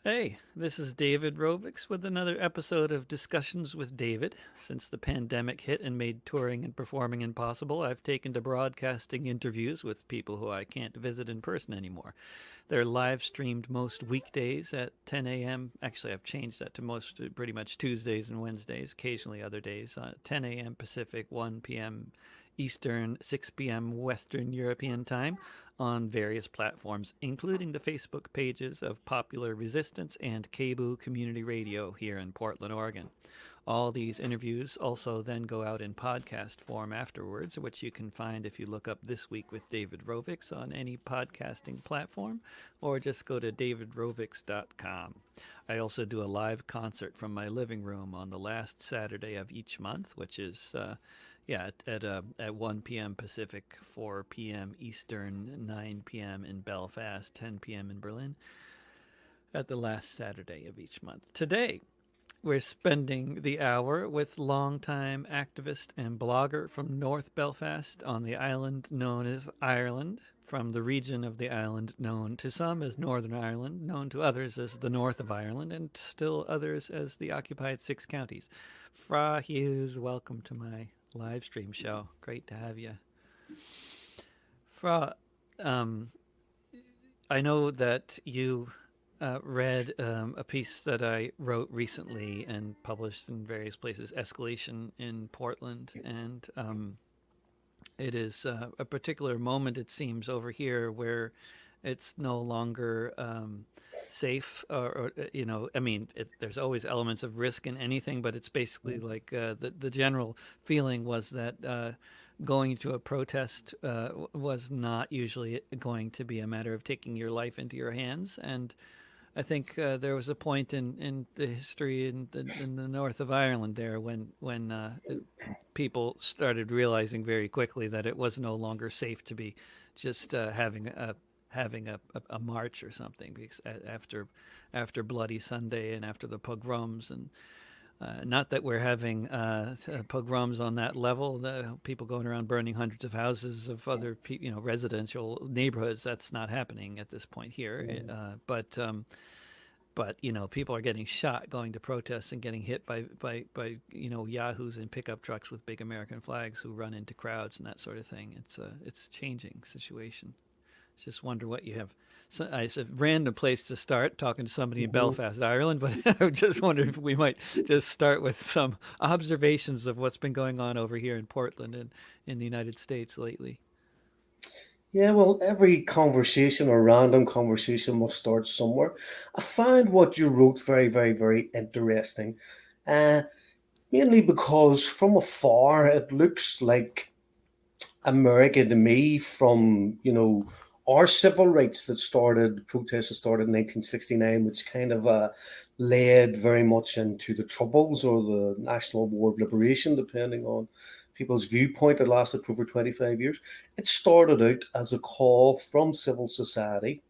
Hey, this is David Rovix with another episode of Discussions with David. Since the pandemic hit and made touring and performing impossible, I've taken to broadcasting interviews with people who I can't visit in person anymore. They're live streamed most weekdays at 10 a.m. Actually, I've changed that to most pretty much Tuesdays and Wednesdays, occasionally other days, 10 a.m. Pacific, 1 p.m. Eastern, 6 p.m. Western European time on various platforms, including the Facebook pages of Popular Resistance and KBOO Community Radio here in Portland, Oregon. All these interviews also then go out in podcast form afterwards, which you can find if you look up This Week with David Rovix on any podcasting platform, or just go to davidrovix.com. I also do a live concert from my living room on the last Saturday of each month, which is at 1 p.m. Pacific, 4 p.m. Eastern, 9 p.m. in Belfast, 10 p.m. in Berlin, at the last Saturday of each month. Today, we're spending the hour with longtime activist and blogger from North Belfast on the island known as Ireland, from the region of the island known to some as Northern Ireland, known to others as the North of Ireland, and still others as the occupied six counties. Fra Hughes, welcome to my live stream show. Great to have you. Fra, um, I know that you read a piece that I wrote recently and published in various places, Escalation in Portland. And it is a particular moment, it seems, over here where it's no longer safe. I mean, there's always elements of risk in anything, but it's basically like the general feeling was that going to a protest was not usually going to be a matter of taking your life into your hands. And I think there was a point in the history in the north of Ireland there when people started realizing very quickly that it was no longer safe to be just having a march or something, because after Bloody Sunday and after the pogroms, and not that we're having pogroms on that level, the people going around burning hundreds of houses of other residential neighborhoods. That's not happening at this point here. But people are getting shot going to protests and getting hit by yahoos in pickup trucks with big American flags who run into crowds and that sort of thing. It's changing situation. Just wonder what you have. So, it's a random place to start talking to somebody in Mhm. Belfast, Ireland, but I just wonder if we might just start with some observations of what's been going on over here in Portland and in the United States lately. Yeah, well, every conversation or random conversation must start somewhere. I find what you wrote very, very, very interesting, uh, mainly because from afar it looks like America to me from, our civil rights protests that started in 1969, which kind of led very much into the Troubles or the National War of Liberation, depending on people's viewpoint. It lasted for over 25 years. It started out as a call from civil society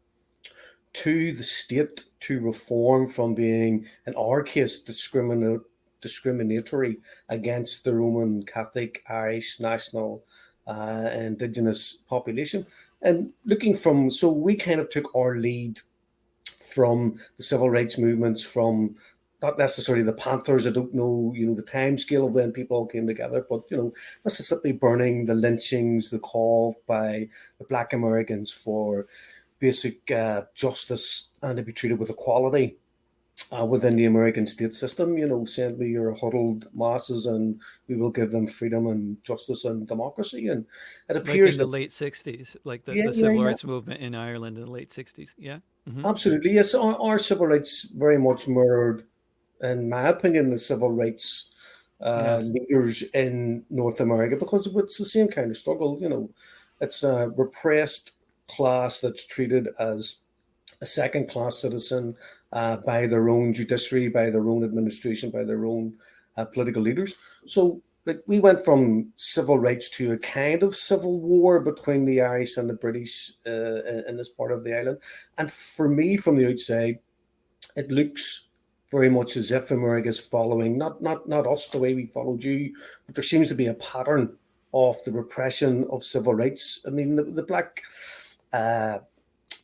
to the state to reform from being, in our case, discriminatory against the Roman Catholic, Irish, national, indigenous population. And so we kind of took our lead from the civil rights movements, from not necessarily the Panthers. I don't know, the time scale of when people all came together, but Mississippi burning, the lynchings, the call by the Black Americans for basic justice and to be treated with equality within the American state system. Send me your huddled masses and we will give them freedom and justice and democracy. And it Like in appears the that, late 60s, like yeah, the yeah, civil yeah, rights movement in Ireland in the late 60s. Yeah. Hmm. absolutely. Yes, our civil rights very much mirrored, in my opinion, the civil rights Yeah. leaders in North America because it's the same kind of struggle. It's a repressed class that's treated as a second class citizen by their own judiciary, by their own administration, by their own political leaders. So, like, we went from civil rights to a kind of civil war between the Irish and the British in this part of the island. And for me, from the outside, it looks very much as if America is following not us the way we followed you, but there seems to be a pattern of the repression of civil rights. I mean, the black uh,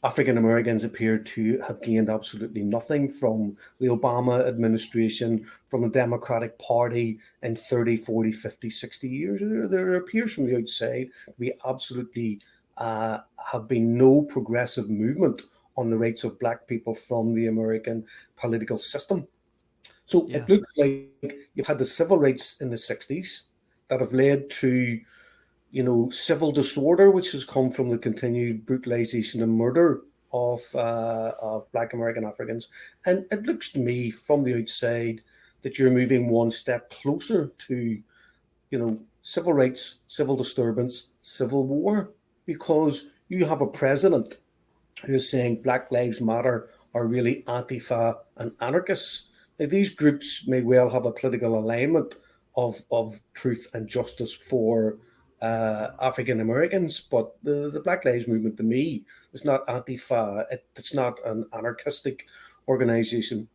African Americans appear to have gained absolutely nothing from the Obama administration, from the Democratic Party in 30, 40, 50, 60 years. There appears from the outside to be absolutely have been no progressive movement on the rights of Black people from the American political system. So it Yeah. looks like you've had the civil rights in the 60s that have led to, civil disorder, which has come from the continued brutalization and murder of Black American Africans. And it looks to me from the outside that you're moving one step closer to, civil rights, civil disturbance, civil war, because you have a president who's saying Black Lives Matter are really Antifa and anarchists. Now, these groups may well have a political alignment of truth and justice for African Americans, but the Black Lives Movement to me is not Antifa. It's not an anarchistic organization.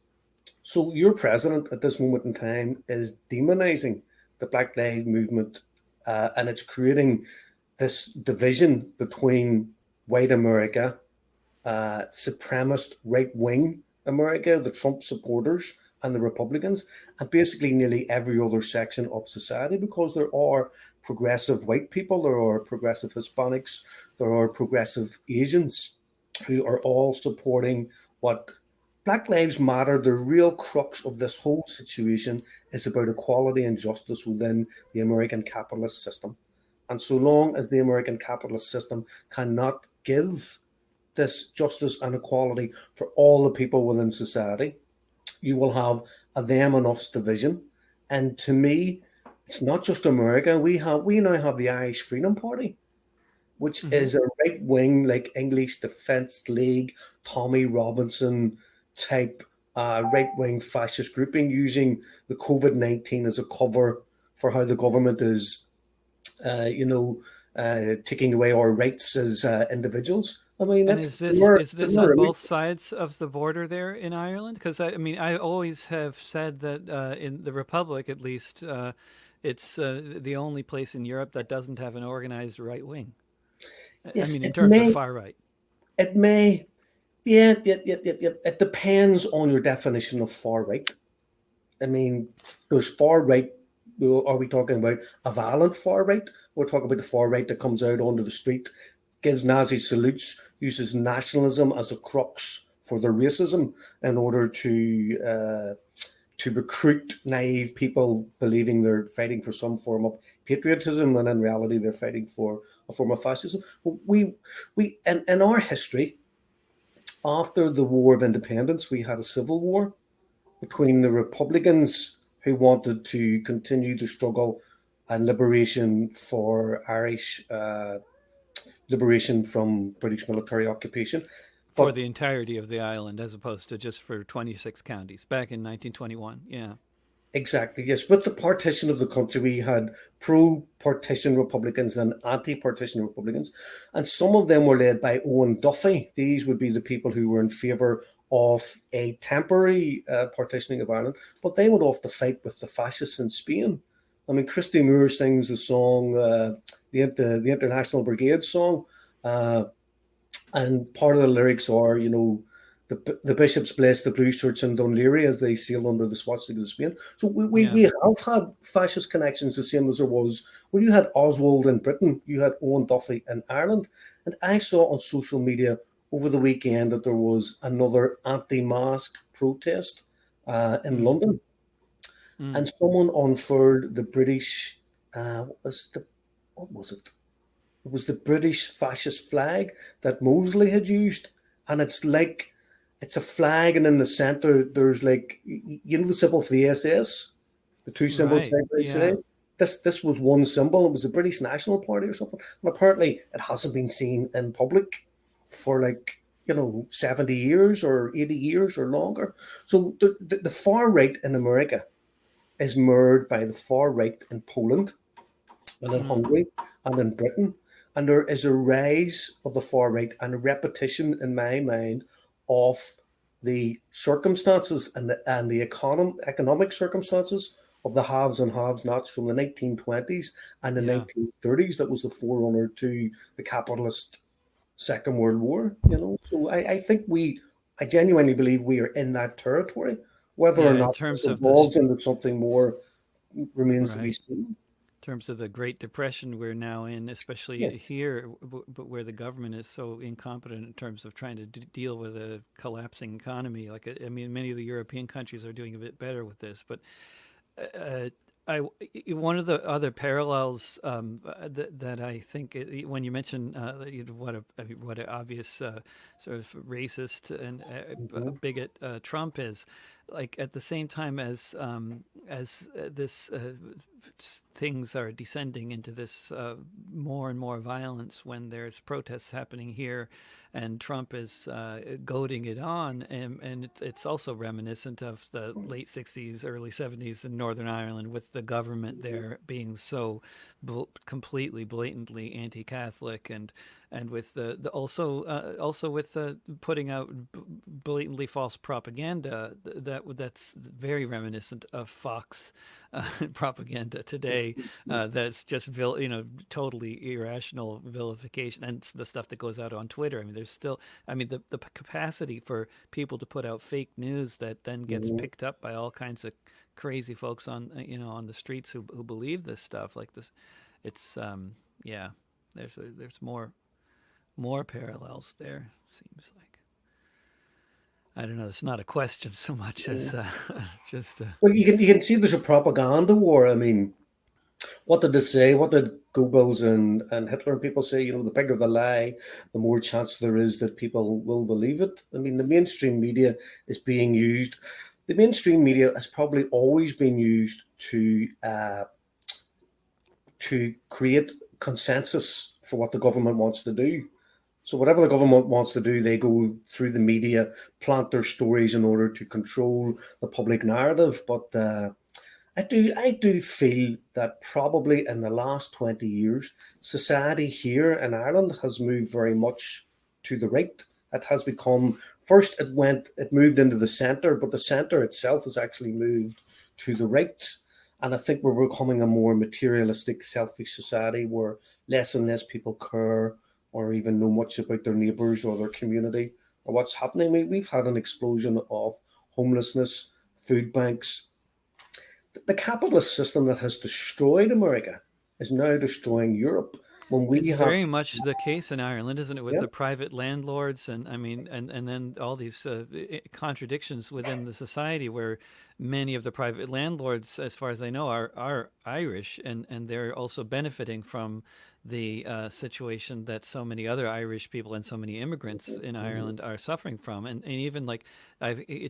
So your president at this moment in time is demonizing the Black Lives Movement, and it's creating this division between white America, supremacist right wing America, the Trump supporters, and the Republicans, and basically nearly every other section of society, because there are progressive white people, there are progressive Hispanics, there are progressive Asians who are all supporting what Black Lives Matter. The real crux of this whole situation is about equality and justice within the American capitalist system. And so long as the American capitalist system cannot give this justice and equality for all the people within society, you will have a them and us division. And to me, it's not just America. We now have the Irish Freedom Party, which Mm-hmm. is a right wing, like English Defence League, Tommy Robinson type right wing fascist grouping, using the COVID-19 as a cover for how the government is, taking away our rights as individuals. I mean, And that's is they this on were both sides of the border there in Ireland? Because I mean, I always have said that in the Republic, at least, it's the only place in Europe that doesn't have an organized right wing. I yes, mean, in terms of far right. it may, yeah, yeah. It depends on your definition of far right. I mean, there's far right. Are we talking about a violent far right? We're talking about the far right that comes out onto the street, gives Nazi salutes, uses nationalism as a crux for their racism in order to recruit naive people believing they're fighting for some form of patriotism, and in reality they're fighting for a form of fascism. We in our history, after the War of Independence, we had a civil war between the Republicans, who wanted to continue the struggle and liberation for Irish liberation from British military occupation. For But the entirety of the island, as opposed to just for 26 counties back in 1921. Yeah. exactly, yes. With the partition of the country, we had pro partition Republicans and anti partition Republicans. And some of them were led by Owen Duffy. These would be the people who were in favour of a temporary partitioning of Ireland, but they went off to fight with the fascists in Spain. I mean, Christy Moore sings the song, the International Brigade song. Uh, and part of the lyrics are, the bishops bless the blue shirts in Dunleary as they sail under the swastika of Spain. So Yeah. we have had fascist connections, the same as there was when you had Oswald in Britain, you had Owen Duffy in Ireland. And I saw on social media over the weekend that there was another anti-mask protest in Mm. London, Mm. and someone unfurled the British, what was it? It was the British fascist flag that Mosley had used. And it's a flag, and in the center, there's like, the symbol for the SS, the two symbols Right. side by Yeah. side. This was one symbol. It was the British National Party or something. And apparently, it hasn't been seen in public for like, 70 years or 80 years or longer. So the far right in America is mirrored by the far right in Poland and in Mm. Hungary and in Britain. And there is a rise of the far right and a repetition in my mind of the circumstances and the economic circumstances of the haves and have nots from the 1920s and the Yeah. 1930s, that was the forerunner to the capitalist Second World War, you know. So I think I genuinely believe we are in that territory. Whether or Yeah, in not this terms of the evolves into something more remains to be right. seen. Terms of the Great Depression we're now in, especially Yes. here, but where the government is so incompetent in terms of trying to deal with a collapsing economy. Like, I mean, many of the European countries are doing a bit better with this, but uh, I one of the other parallels that I think when you mention I mean, what an obvious sort of racist and Hmm. bigot Trump is, like at the same time as this things are descending into this more and more violence when there's protests happening here and Trump is goading it on, and it's also reminiscent of the late '60s, early '70s in Northern Ireland, with the government there being so completely, blatantly anti-Catholic, and with also with putting out blatantly false propaganda that's very reminiscent of Fox propaganda today. That's just totally irrational vilification, and the stuff that goes out on Twitter. I mean, there's still, I mean, the capacity for people to put out fake news that then gets Hmm. picked up by all kinds of crazy folks on on the streets who believe this stuff like this. It's yeah, there's more parallels there. Seems like, I don't know. It's not a question so much as just Well, you can see there's a propaganda war. I mean, what did they say? What did Goebbels and Hitler and people say? You know, the bigger the lie, the more chance there is that people will believe it. I mean, the mainstream media is being used. The mainstream media has probably always been used to create consensus for what the government wants to do. So whatever the government wants to do, they go through the media, plant their stories in order to control the public narrative. But I do feel that probably in the last 20 years, society here in Ireland has moved very much to the right. It has become, first it moved into the centre, but the centre itself has actually moved to the right. And I think we're becoming a more materialistic, selfish society where less and less people care or even know much about their neighbours or their community or what's happening. I mean, we've had an explosion of homelessness, food banks. The capitalist system that has destroyed America is now destroying Europe. When we It's have, very much the case in Ireland, isn't it, with yeah, the private landlords, and I mean, and then all these contradictions within the society, where many of the private landlords, as far as I know, are Irish, and they're also benefiting from the situation that so many other Irish people and so many immigrants in mhm, Ireland are suffering from, and even like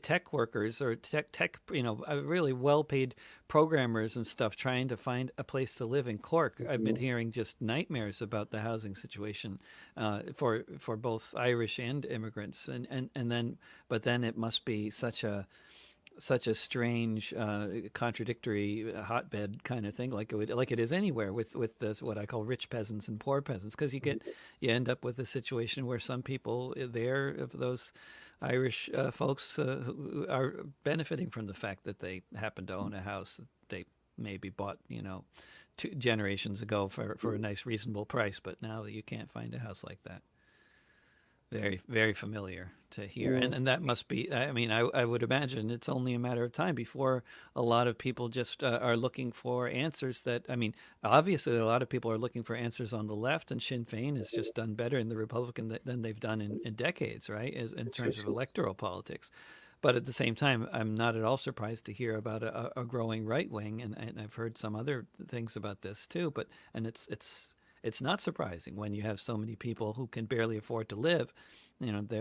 tech workers or tech really well paid programmers and stuff trying to find a place to live in Cork. I've been mhm, hearing just nightmares about the housing situation for both Irish and immigrants, and then but then it must be such a strange, contradictory hotbed kind of thing, like it is anywhere with this what I call rich peasants and poor peasants, because you end up with a situation where some people there of those Irish folks who are benefiting from the fact that they happen to own a house that they maybe bought 2 generations ago for a nice reasonable price, but now that you can't find a house like that. Very, very familiar to hear. mhm, And that must be, I mean, I would imagine it's only a matter of time before a lot of people just are looking for answers that, I mean, obviously a lot of people are looking for answers on the left, and Sinn Féin has just done better in the Republican than they've done in decades, right, in yes, terms yes, of yes. electoral politics. But at the same time, I'm not at all surprised to hear about a growing right wing, and I've heard some other things about this too. But and it's not surprising when you have so many people who can barely afford to live.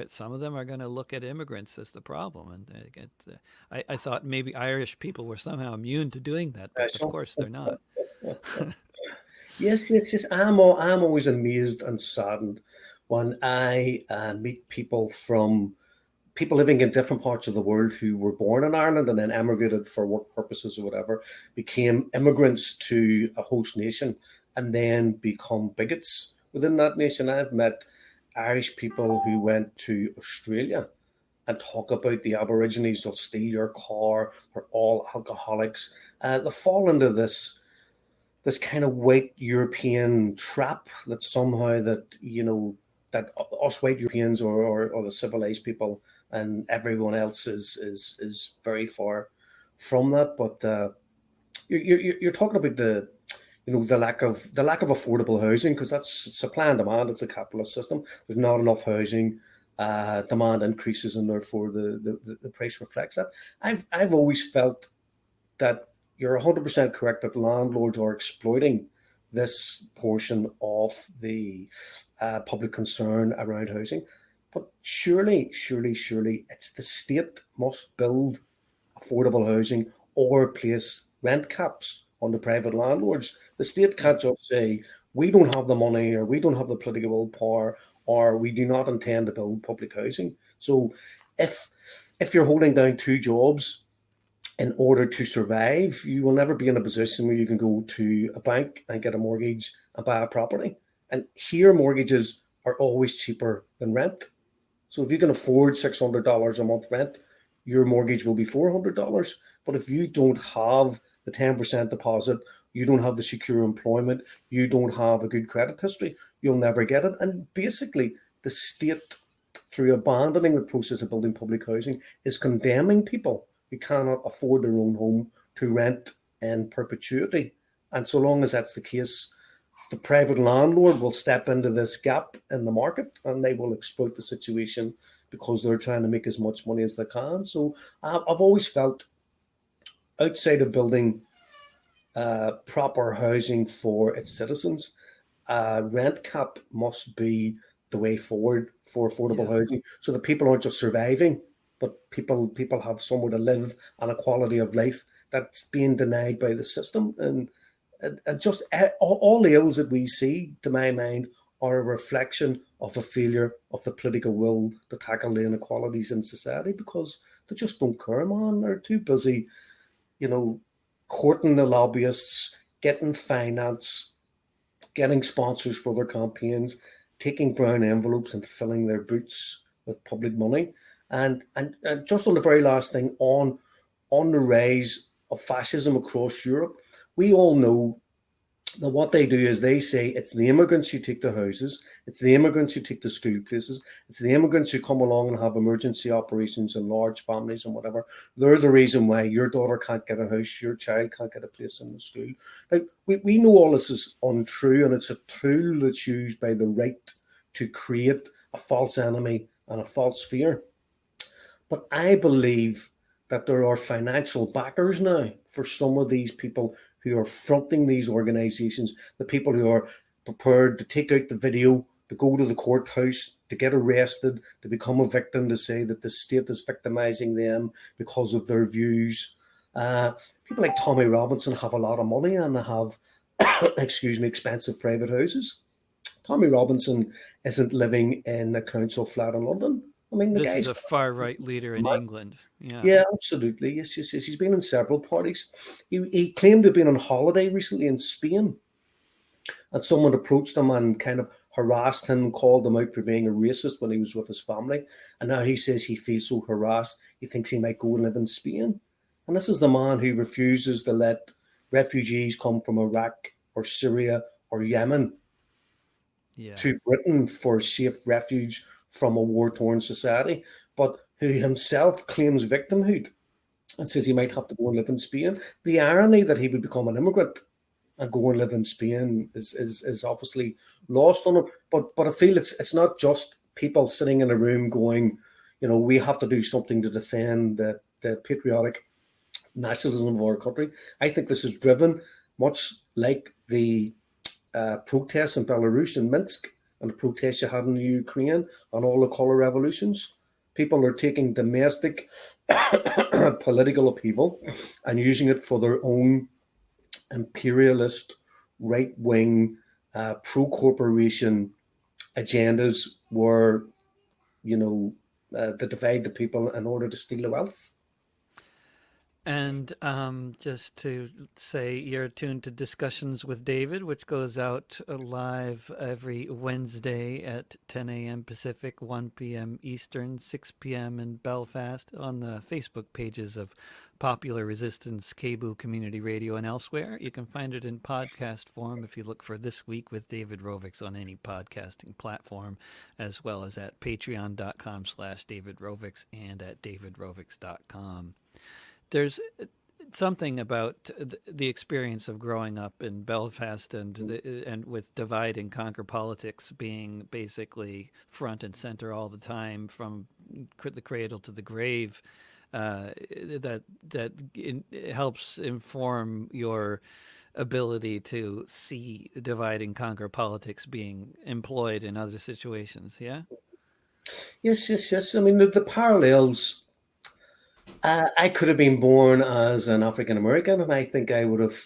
Some of them are going to look at immigrants as the problem, and I thought maybe Irish people were somehow immune to doing that, but of Special. course they're not. Yes, yes, yes. I'm always amazed and saddened when I meet people living in different parts of the world who were born in Ireland and then emigrated for work purposes or whatever, became immigrants to a host nation and then become bigots within that nation. I've met Irish people who went to Australia and talk about the Aborigines. They'll steal your car. They're all alcoholics. They fall into this kind of white European trap that somehow that that us white Europeans or the civilized people and everyone else is very far from that. But you're talking about the lack of affordable housing, because that's supply and demand. It's a capitalist system. There's not enough housing. Demand increases, and therefore the price reflects that. I've always felt that you're 100% correct that landlords are exploiting this portion of the public concern around housing. But surely, it's the state must build affordable housing or place rent caps on the private landlords. The state Yeah. can't just say, we don't have the money, or we don't have the political power, or we do not intend to build public housing. So if if you're holding down two jobs in order to survive, you will never be in a position where you can go to a bank and get a mortgage and buy a property. And here, mortgages are always cheaper than rent. So if you can afford $600 a month rent, your mortgage will be $400. But if you don't have the 10% deposit, you don't have the secure employment, you don't have a good credit history, you'll never get it. And basically, the state, through abandoning the process of building public housing, is condemning people who cannot afford their own home to rent in perpetuity. And so long as that's the case, the private landlord will step into this gap in the market and they will exploit the situation because they're trying to make as much money as they can. So I've always felt, outside of building proper housing for its citizens, rent cap must be the way forward for affordable Yeah. housing, so that people aren't just surviving, but people have somewhere to live and a quality of life that's being denied by the system. And just all the ills that we see, to my mind, are a reflection of a failure of the political will to tackle the inequalities in society, because they just don't care, man. They're too busy, you know, courting the lobbyists, getting finance, getting sponsors for their campaigns, taking brown envelopes and filling their boots with public money. And just on the very last thing, on the rise of fascism across Europe, we all know now, what they do is they say it's the immigrants who take the houses, it's the immigrants who take the school places, it's the immigrants who come along and have emergency operations and large families and whatever. They're the reason why your daughter can't get a house, your child can't get a place in the school. Like, we know all this is untrue, and it's a tool that's used by the right to create a false enemy and a false fear. But I believe that there are financial backers now for some of these people who are fronting these organizations, the people who are prepared to take out the video, to go to the courthouse, to get arrested, to become a victim, to say that the state is victimizing them because of their views. People like Tommy Robinson have a lot of money and they have, excuse me, expensive private houses. Tommy Robinson isn't living in a council flat in London. I mean, the This is guy's a far right leader in England. Yeah. yeah, absolutely. Yes. He's been in several parties. He claimed to have been on holiday recently in Spain, and someone approached him and kind of harassed him, called him out for being a racist when he was with his family. And now he says he feels so harassed, he thinks he might go and live in Spain. And this is the man who refuses to let refugees come from Iraq or Syria or Yemen Yeah. to Britain for safe refuge from a war torn society, but who himself claims victimhood and says he might have to go and live in Spain. The irony that he would become an immigrant and go and live in Spain is obviously lost on him. But I feel it's not just people sitting in a room going, we have to do something to defend the patriotic nationalism of our country. I think this is driven much like the protests in Belarus and Minsk and the protests you had in the Ukraine and all the color revolutions. People are taking domestic political upheaval and using it for their own imperialist, right wing, pro corporation agendas where, they divide the people in order to steal the wealth. And just to say, you're tuned to Discussions with David, which goes out live every Wednesday at 10 a.m. Pacific, 1 p.m. Eastern, 6 p.m. in Belfast on the Facebook pages of Popular Resistance, Cebu Community Radio, and elsewhere. You can find it in podcast form if you look for This Week with David Rovix on any podcasting platform, as well as at patreon.com/David Rovix and at davidrovix.com. There's something about the experience of growing up in Belfast and with divide and conquer politics being basically front and center all the time from the cradle to the grave. That helps inform your ability to see divide and conquer politics being employed in other situations. Yeah. Yes, yes, yes. I mean, the parallels. I could have been born as an African American, and I think I would have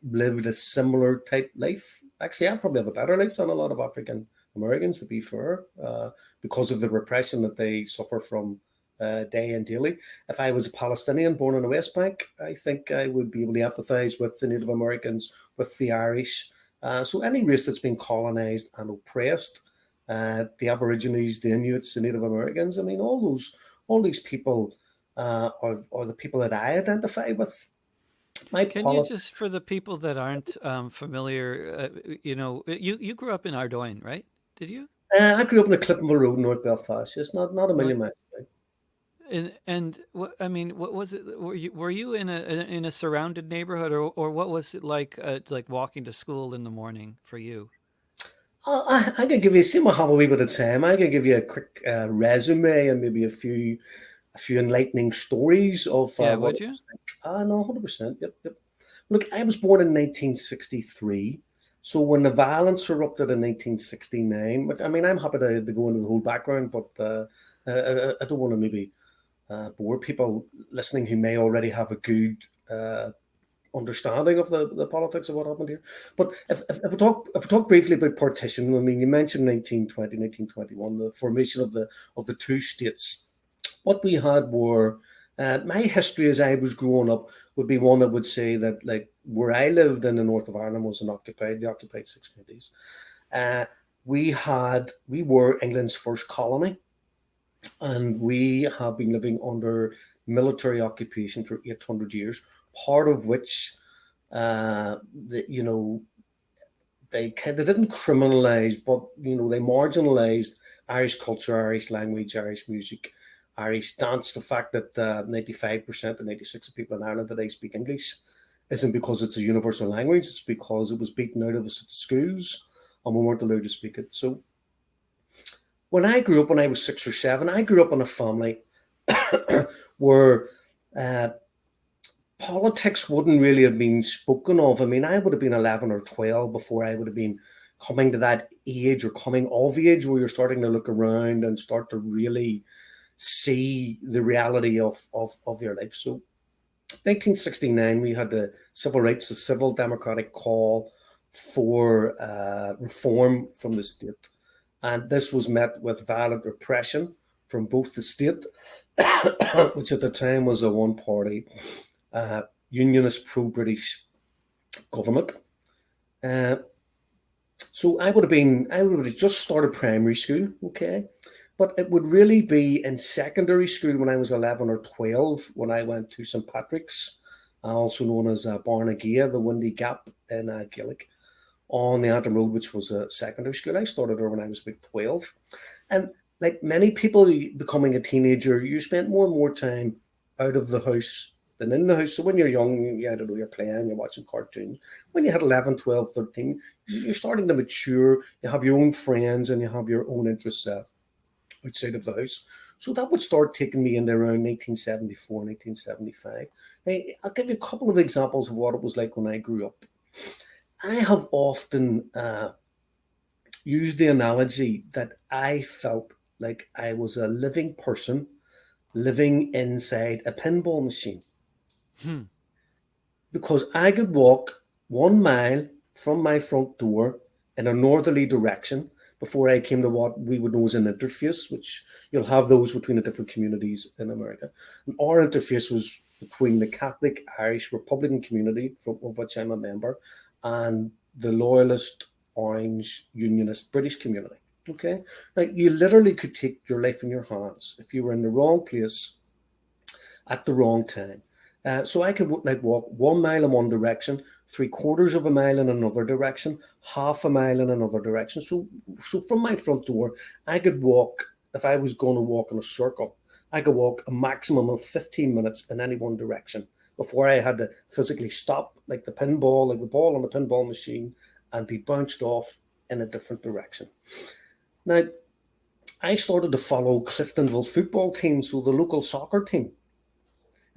lived a similar type life. Actually, I probably have a better life than a lot of African Americans, to be fair, because of the repression that they suffer from day and daily. If I was a Palestinian born in the West Bank, I think I would be able to empathise with the Native Americans, with the Irish. So any race that's been colonised and oppressed, the Aborigines, the Inuits, the Native Americans. I mean, all these people or the people that I identify with. My Can you politics. just, for the people that aren't familiar, you grew up in Ardoyne, right? Did you? I grew up in the Cliftonville Road, North Belfast. It's not a North. million miles away. And what I mean, what was it? Were you in a surrounded neighborhood, or what was it like walking to school in the morning for you? I can give you, see, I have a wee bit of time. I can give you a quick resume and maybe a few enlightening stories of Yeah, what would it you? was like. No, 100%. Yep, yep. Look, I was born in 1963. So when the violence erupted in 1969, which I mean, I'm happy to go into the whole background, but I don't want to maybe bore people listening who may already have a good uh, understanding of the politics of what happened here. But if we talk briefly about partition, I mean, you mentioned 1920, 1921, the formation of the two states. What we had were my history as I was growing up would be one that would say that like where I lived in the north of Ireland was the occupied six counties. Uh, we were England's first colony, and we have been living under military occupation for 800 years. Part of which you know, they didn't criminalize, but they marginalized Irish culture, Irish language, Irish music, Irish dance. The fact that 95% or 96% of people in Ireland today speak English isn't because it's a universal language. It's because it was beaten out of us at schools, and we weren't allowed to speak it. So when I grew up, when I was 6 or 7, I grew up in a family where uh, politics wouldn't really have been spoken of. I mean, I would have been 11 or 12 before I would have been coming to that age or coming of age where you're starting to look around and start to really see the reality of your life. So 1969, we had the civil rights, the civil democratic call for reform from the state. And this was met with violent repression from both the state, which at the time was a one party uh, unionist pro British government. Uh, so I would have just started primary school, okay? But it would really be in secondary school when I was 11 or 12 when I went to St. Patrick's, also known as Barnagea, the Windy Gap in Gaelic, on the Antrim Road, which was a secondary school. I started there when I was about 12. And like many people becoming a teenager, you spend more and more time out of the house than in the house. So when you're young, I don't know, you're playing, you're watching cartoons. When you had 11, 12, 13, you're starting to mature. You have your own friends and you have your own interests outside of the house. So that would start taking me into around 1974, 1975. Now, I'll give you a couple of examples of what it was like when I grew up. I have often used the analogy that I felt like I was a living person living inside a pinball machine Hmm. because I could walk 1 mile from my front door in a northerly direction before I came to what we would know as an interface, which you'll have those between the different communities in America. And our interface was between the Catholic Irish Republican community, of which I'm a member, and the Loyalist Orange Unionist British community. Okay, now you literally could take your life in your hands if you were in the wrong place at the wrong time. So I could like walk 1 mile in one direction, three-quarters of a mile in another direction, half a mile in another direction. So from my front door, I could walk if I was going to walk in a circle. I could walk a maximum of 15 minutes in any one direction before I had to physically stop, like the pinball, like the ball on the pinball machine, and be bounced off in a different direction. Now, I started to follow Cliftonville football team, so the local soccer team,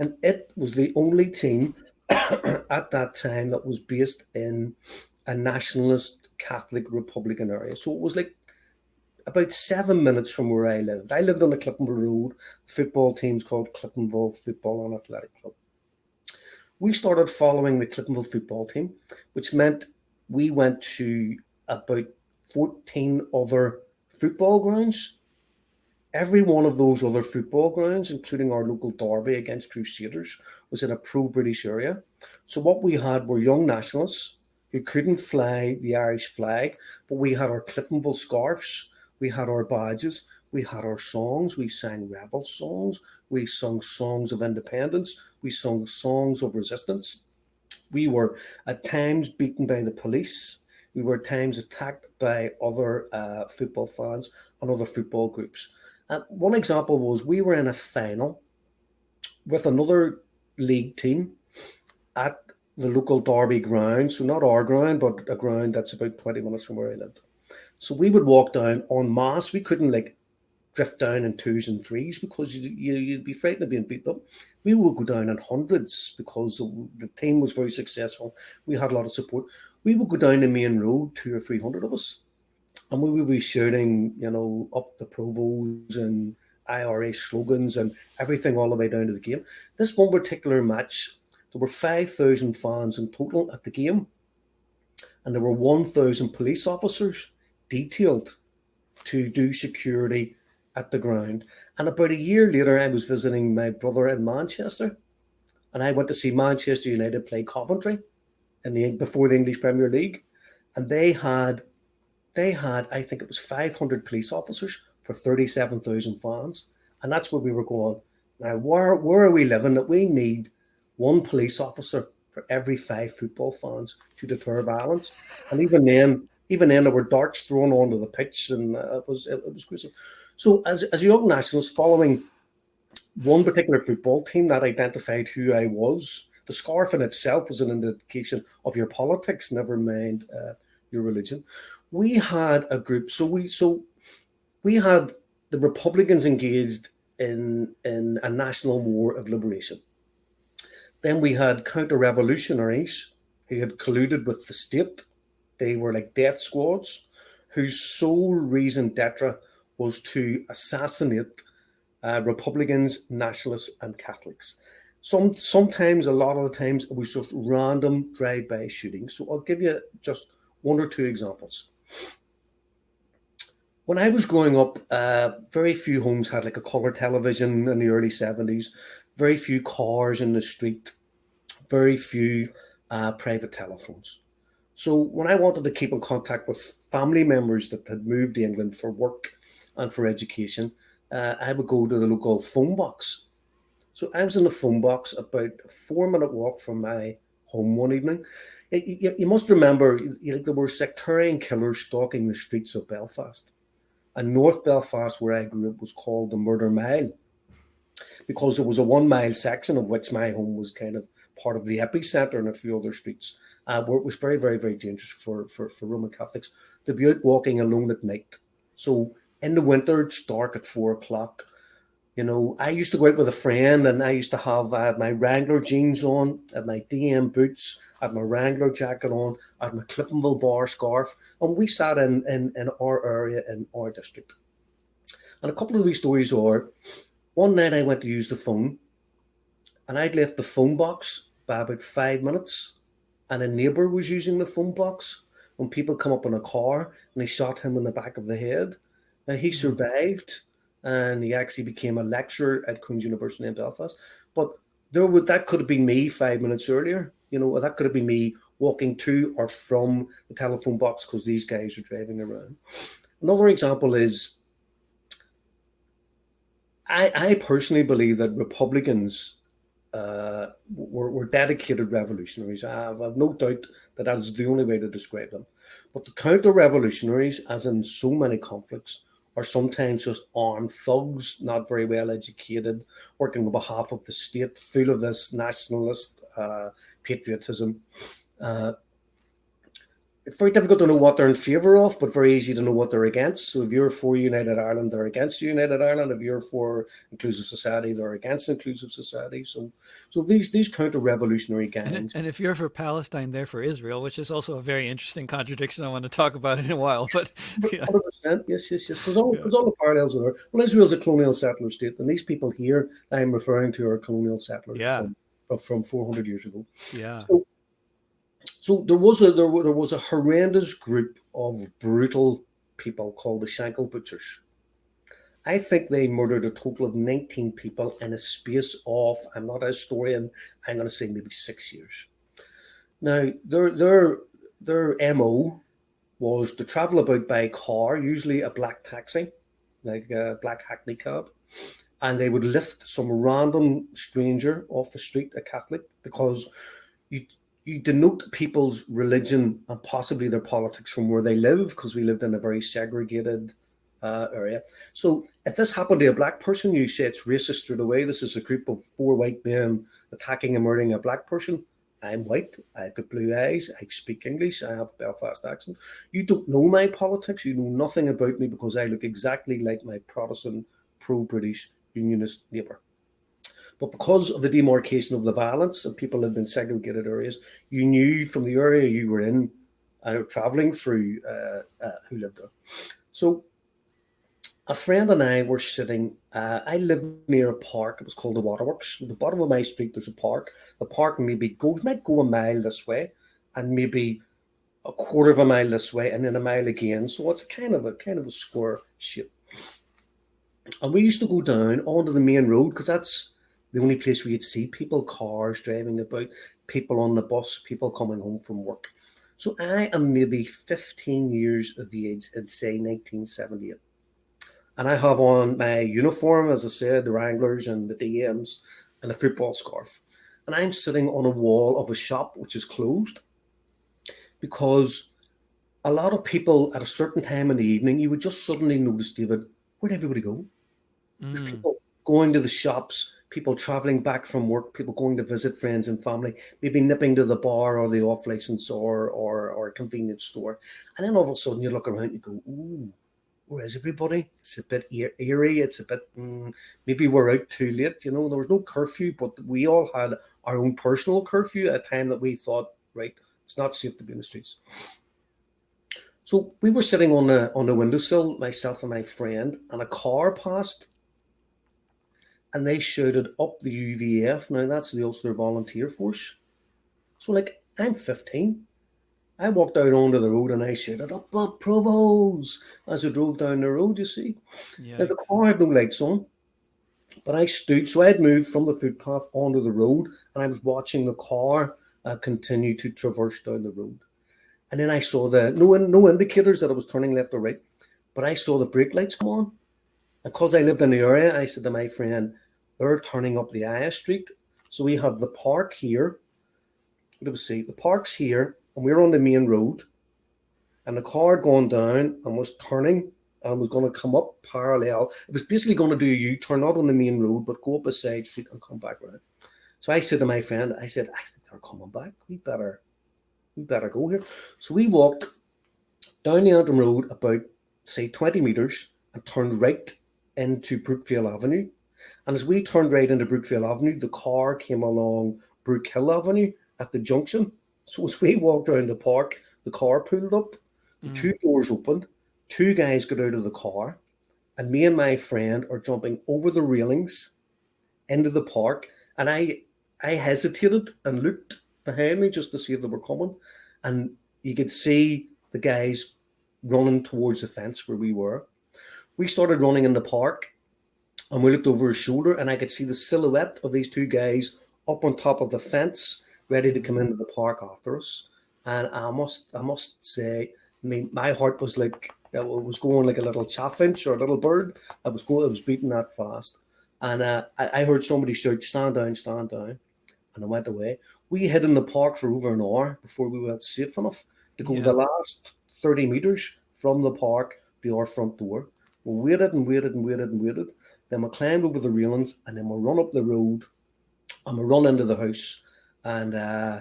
and it was the only team at that time that was based in a nationalist Catholic Republican area. So it was like about 7 minutes from where I lived. I lived on the Cliftonville Road. Football team's called Cliftonville Football and Athletic Club. We started following the Cliftonville football team, which meant we went to about 14 other football grounds. Every one of those other football grounds, including our local derby against Crusaders, was in a pro British area. So, what we had were young nationalists who couldn't fly the Irish flag, but we had our Cliftonville scarves, we had our badges, we had our songs, we sang rebel songs, we sung songs of independence, we sung songs of resistance. We were at times beaten by the police. We were at times attacked by other football fans and other football groups. One example was we were in a final with another league team at the local derby ground. So, not our ground, but a ground that's about 20 minutes from where I lived. So, we would walk down en masse. We couldn't like drift down in twos and threes because you'd be frightened of being beaten up. We would go down in hundreds because the team was very successful. We had a lot of support. We would go down the main road, 200 or 300 of us, and we would be shouting, up the Provos and IRA slogans and everything all the way down to the game. This one particular match, there were 5,000 fans in total at the game, and there were 1,000 police officers detailed to do security at the ground. And about a year later, I was visiting my brother in Manchester, and I went to see Manchester United play Coventry before the English Premier League, and they had, I think it was 500 police officers for 37,000 fans. And that's where we were going. Now, where are we living that we need one police officer for every five football fans to deter violence? And even then, there were darts thrown onto the pitch, and it was crazy. So, as a young nationalist, following one particular football team that identified who I was, the scarf in itself was an indication of your politics, never mind your religion. We had a group, so we had the Republicans engaged in a national war of liberation. Then we had counter-revolutionaries who had colluded with the state. They were like death squads, whose sole reason d'etre was to assassinate Republicans, nationalists, and Catholics. Sometimes, a lot of the times, it was just random drive-by shootings. So I'll give you just one or two examples. When I was growing up, very few homes had like a color television in the early 70s, very few cars in the street, very few private telephones. So when I wanted to keep in contact with family members that had moved to England for work and for education, I would go to the local phone box. So I was in the phone box about a 4 minute walk from my home one evening. You must remember there were sectarian killers stalking the streets of Belfast. And North Belfast, where I grew up, was called the Murder Mile because there was a 1 mile section of which my home was kind of part of the epicenter and a few other streets where it was very, very, very dangerous for Roman Catholics to be out walking alone at night. So in the winter, it's dark at 4 o'clock. I used to go out with a friend and I used to have my Wrangler jeans on, I had my DM boots, I had my Wrangler jacket on, I had my Cliftonville bar scarf, and we sat in our area in our district. And a couple of these stories are one night I went to use the phone and I'd left the phone box by about 5 minutes, and a neighbour was using the phone box when people come up in a car and they shot him in the back of the head. Now he survived and he actually became a lecturer at Queen's University in Belfast. But that could have been me 5 minutes earlier. That could have been me walking to or from the telephone box because these guys are driving around. Another example is I personally believe that Republicans were dedicated revolutionaries. I have no doubt that that is the only way to describe them. But the counter revolutionaries, as in so many conflicts, are sometimes just armed thugs, not very well educated, working on behalf of the state, full of this nationalist patriotism. Uh, it's very difficult to know what they're in favour of, but very easy to know what they're against. So if you're for United Ireland, they're against United Ireland. If you're for inclusive society, they're against inclusive society. So these counter-revolutionary gangs. And if you're for Palestine, they're for Israel, which is also a very interesting contradiction I want to talk about in a while. But yeah, 100%, yes, yes, yes. Because all, yeah, because all the parallels are there. Well, Israel's a colonial settler state, and these people here I'm referring to are colonial settlers yeah, from 400 years ago. yeah. So, so there was a horrendous group of brutal people called the Shankill Butchers. I think they murdered a total of 19 people in a space of, I'm not a historian, I'm going to say maybe 6 years. Now, their MO was to travel about by car, usually a black taxi, like a black hackney cab, and they would lift some random stranger off the street, a Catholic, because you you denote people's religion and possibly their politics from where they live, because we lived in a very segregated area. So if this happened to a black person, you say it's racist straight away. This is a group of four white men attacking and murdering a black person. I'm white. I've got blue eyes. I speak English. I have a Belfast accent. You don't know my politics. You know nothing about me because I look exactly like my Protestant, pro-British unionist neighbour. But because of the demarcation of the violence and people lived in segregated areas, you knew from the area you were in traveling through who lived there. So a friend and I were sitting. I lived near a park. It was called the Waterworks. At the bottom of my street, there's a park. The park might go a mile this way, and maybe a quarter of a mile this way, and then a mile again. So it's kind of a square shape. And we used to go down onto the main road because that's the only place where you'd see people, cars driving about, people on the bus, people coming home from work. So I am maybe 15 years of age in, say, 1978. And I have on my uniform, as I said, the Wranglers and the DMs and a football scarf. And I'm sitting on a wall of a shop which is closed because a lot of people at a certain time in the evening, you would just suddenly notice, David, where'd everybody go? There's Mm, people going to the shops, people traveling back from work, people going to visit friends and family, maybe nipping to the bar or the off license or a convenience store. And then all of a sudden you look around and you go, ooh, where is everybody? It's a bit eerie. It's a bit, maybe we're out too late. There was no curfew, but we all had our own personal curfew at a time that we thought, right, it's not safe to be in the streets. So we were sitting on the windowsill, myself and my friend, and a car passed and they shouted up the UVF. Now that's the Ulster Volunteer Force. So like I'm 15. I walked out onto the road and I shouted up Provost as I drove down the road, you see. Now the yikes. car had no lights on, but I stood, so I had moved from the footpath onto the road and I was watching the car continue to traverse down the road. And then I saw the no indicators that I was turning left or right, but I saw the brake lights come on. Because I lived in the area, I said to my friend, they're turning up the Aya Street. So we have the park here. What do we see? The park's here, and we're on the main road. And the car going down and was turning and was going to come up parallel. It was basically going to do a U-turn, not on the main road, but go up a side street and come back around. So I said to my friend, I said, I think they're coming back. We better go here. So we walked down the Antrim Road about, say, 20 metres and turned right into Brookvale Avenue. And as we turned right into Brookvale Avenue, the car came along Brook Hill Avenue at the junction. So as we walked around the park, the car pulled up, the Mm, two doors opened, two guys got out of the car, and me and my friend are jumping over the railings into the park. And I hesitated and looked behind me just to see if they were coming. And you could see the guys running towards the fence where we were. We started running in the park and we looked over his shoulder and I could see the silhouette of these two guys up on top of the fence, ready to come Mm. into the park after us. And I must say, I mean, my heart was like it was going like a little chaffinch or a little bird. I was beating that fast, and I heard somebody shout, stand down," and I went away. We hid in the park for over an hour before we went safe enough to go Yeah. the last 30 meters from the park to our front door. We waited and waited and waited and waited. Then we climbed over the railings, and then we run up the road and we run into the house, and uh,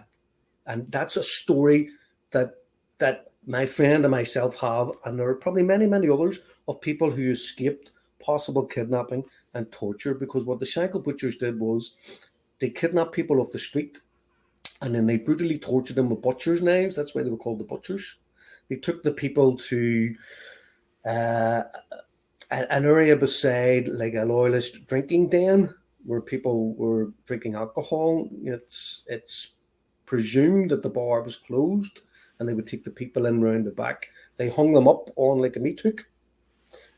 and that's a story that my friend and myself have, and there are probably many many others of people who escaped possible kidnapping and torture, because what the Shankill butchers did was they kidnapped people off the street and then they brutally tortured them with butchers' knives. That's why they were called the butchers. They took the people to uh, an area beside like a loyalist drinking den where people were drinking alcohol. It's presumed that the bar was closed, and they would take the people in round the back. They hung them up on like a meat hook.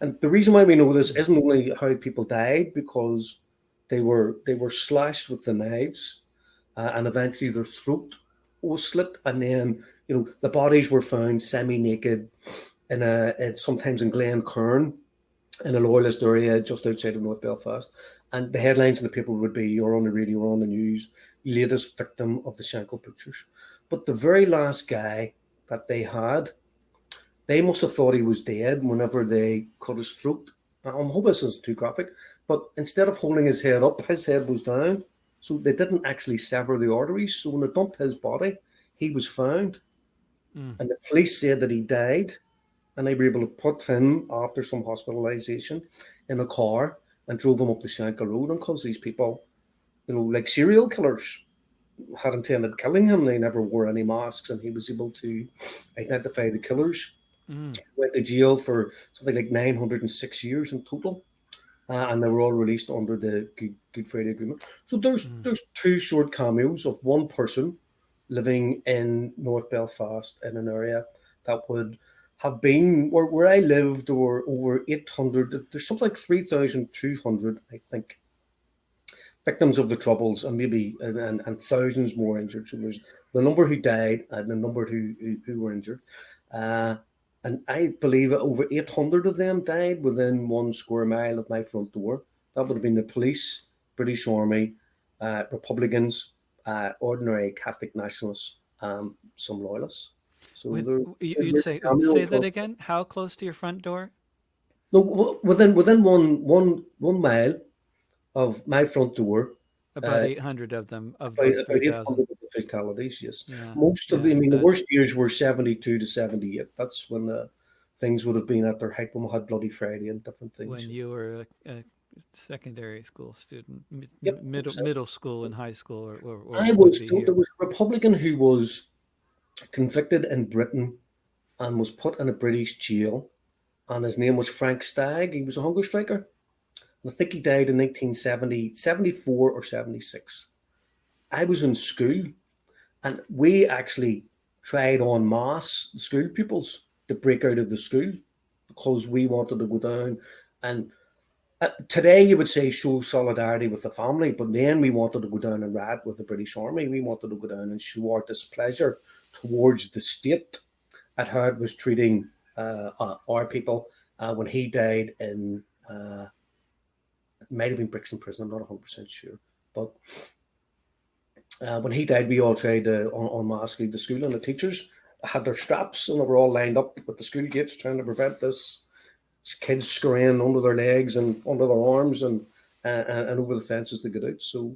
And the reason why we know this isn't only how people died, because they were slashed with the knives, and eventually their throat was slit, and then the bodies were found semi-naked sometimes in Glencairn, in a loyalist area just outside of North Belfast. And the headlines in the paper would be, "You're on the radio or on the news, latest victim of the Shankill butchers." But the very last guy that they had, they must have thought he was dead whenever they cut his throat. I'm hoping this isn't too graphic, but instead of holding his head up, his head was down. So they didn't actually sever the arteries. So when they dumped his body, he was found. Mm. And the police said that he died, and they were able to put him, after some hospitalization, in a car and drove him up the Shankill Road. And because these people, like serial killers, had intended killing him, they never wore any masks, and he was able to identify the killers. Mm. Went to jail for something like 906 years in total, and they were all released under the Good Friday Agreement. So Mm. there's two short cameos of one person living in North Belfast in an area that would have been where I lived, or over 800. There's something like 3,200, I think, victims of the Troubles, and maybe and thousands more injured. So there's the number who died and the number who were injured. Uh, and I believe over 800 of them died within 1 square mile of my front door. That would have been the police, British Army, Republicans, ordinary Catholic nationalists, some loyalists. So You'd there's a cameo say that for again? How close to your front door? no within one mile of my front door. About uh, 800 of them, of About, those about 3,000. 800 of the fatalities, yes. Yeah, Most of the, I yeah, mean, the that's worst years were 72 to 78. That's when the things would have been at their height, when we had Bloody Friday and different things. when you were a secondary school student, Yep. middle school and high school, or I would was be told there here. was a Republican who was convicted in Britain and was put in a British jail, and his name was Frank Stagg. He was a hunger striker. And I think he died in 1970, 74 or 76. I was in school, and we actually tried en masse, school pupils, to break out of the school because we wanted to go down. And today you would say show solidarity with the family, but then we wanted to go down and riot with the British Army. We wanted to go down and show our displeasure towards the state at how it was treating our people when he died in, it might have been Brixton Prison, I'm not 100% sure. But when he died, we all tried to en masse leave the school, and the teachers had their straps and they were all lined up at the school gates trying to prevent this kids scurrying under their legs and under their arms and over the fences to get out. So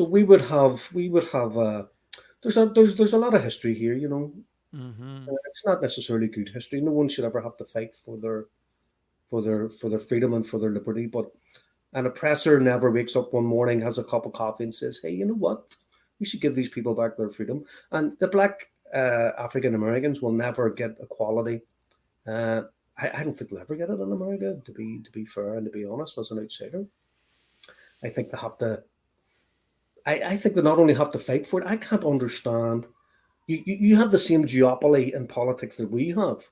we would have there's a lot of history here, Hmm. It's not necessarily good history. No one should ever have to fight for their freedom and for their liberty. But an oppressor never wakes up one morning, has a cup of coffee, and says, "Hey, you know what? We should give these people back their freedom." And the black African Americans will never get equality. Uh, I don't think they'll ever get it in America. To be fair and to be honest, as an outsider, I think they have to. I think they not only have to fight for it. I can't understand. You have the same duopoly in politics that we have.